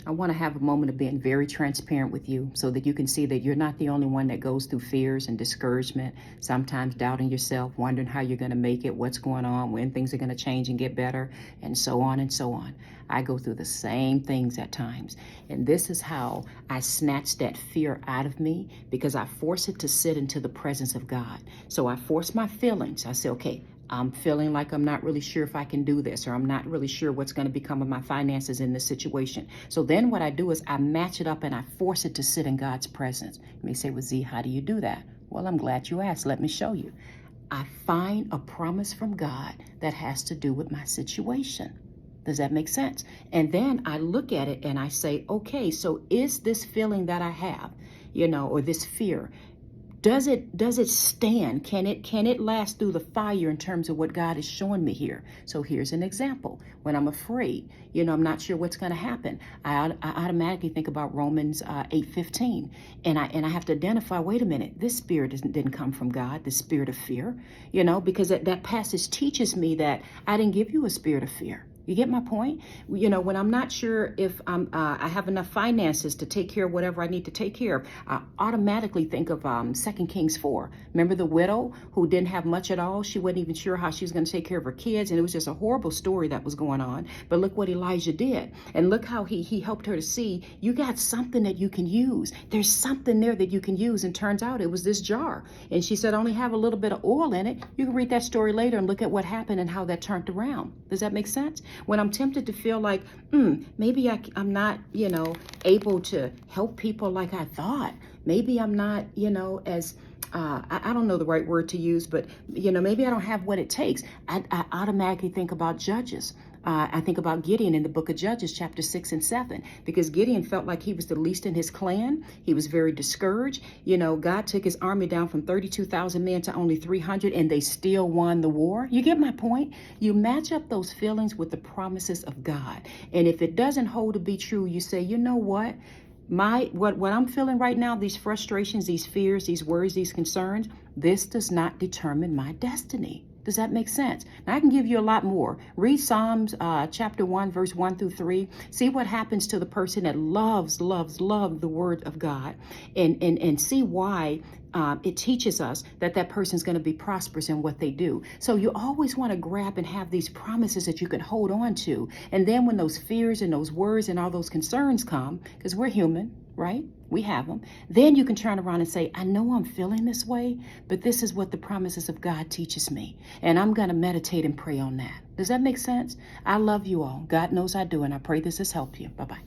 I want to have a moment of being very transparent with you so that you can see that you're not the only one that goes through fears and discouragement, sometimes doubting yourself, wondering how you're going to make it, what's going on, when things are going to change and get better, and so on and so on. I go through the same things at times. And this is how I snatch that fear out of me, because I force it to sit into the presence of God. So I force my feelings. I say, okay, I'm feeling like I'm not really sure if I can do this, or I'm not really sure what's going to become of my finances in this situation. So then what I do is I match it up and I force it to sit in God's presence. You may say, well, Z, how do you do that? Well, I'm glad you asked. Let me show you. I find a promise from God that has to do with my situation. Does that make sense? And then I look at it and I say, okay, so is this feeling that I have, or this fear, does it stand? Can it last through the fire in terms of what God is showing me here? So here's an example. When I'm afraid, I'm not sure what's going to happen, I automatically think about Romans 8:15, and I have to identify. Wait a minute, this spirit didn't come from God. The spirit of fear, because that passage teaches me that I didn't give you a spirit of fear. You get my point? When I'm not sure if I have enough finances to take care of whatever I need to take care of, I automatically think of 2 Kings 4. Remember the widow who didn't have much at all? She wasn't even sure how she was going to take care of her kids, and it was just a horrible story that was going on. But look what Elijah did, and look how he helped her to see, you got something that you can use. There's something there that you can use, and turns out it was this jar. And she said, only have a little bit of oil in it. You can read that story later and look at what happened and how that turned around. Does that make sense? When I'm tempted to feel like, maybe I'm not, able to help people like I thought. Maybe I'm not, as, I don't know the right word to use, but, maybe I don't have what it takes. I automatically think about Judges. I think about Gideon in the book of Judges, chapter 6 and 7, because Gideon felt like he was the least in his clan. He was very discouraged. God took his army down from 32,000 men to only 300, and they still won the war. You get my point? You match up those feelings with the promises of God. And if it doesn't hold to be true, you say, you know what? What I'm feeling right now, these frustrations, these fears, these worries, these concerns, this does not determine my destiny. Does that make sense? Now, I can give you a lot more. Read Psalms chapter 1, verse 1 through 3. See what happens to the person that loves the word of God, and see why it teaches us that person's going to be prosperous in what they do. So you always want to grab and have these promises that you can hold on to. And then when those fears and those worries and all those concerns come, because we're human, right? We have them. Then you can turn around and say, I know I'm feeling this way, but this is what the promises of God teaches me. And I'm going to meditate and pray on that. Does that make sense? I love you all. God knows I do. And I pray this has helped you. Bye-bye.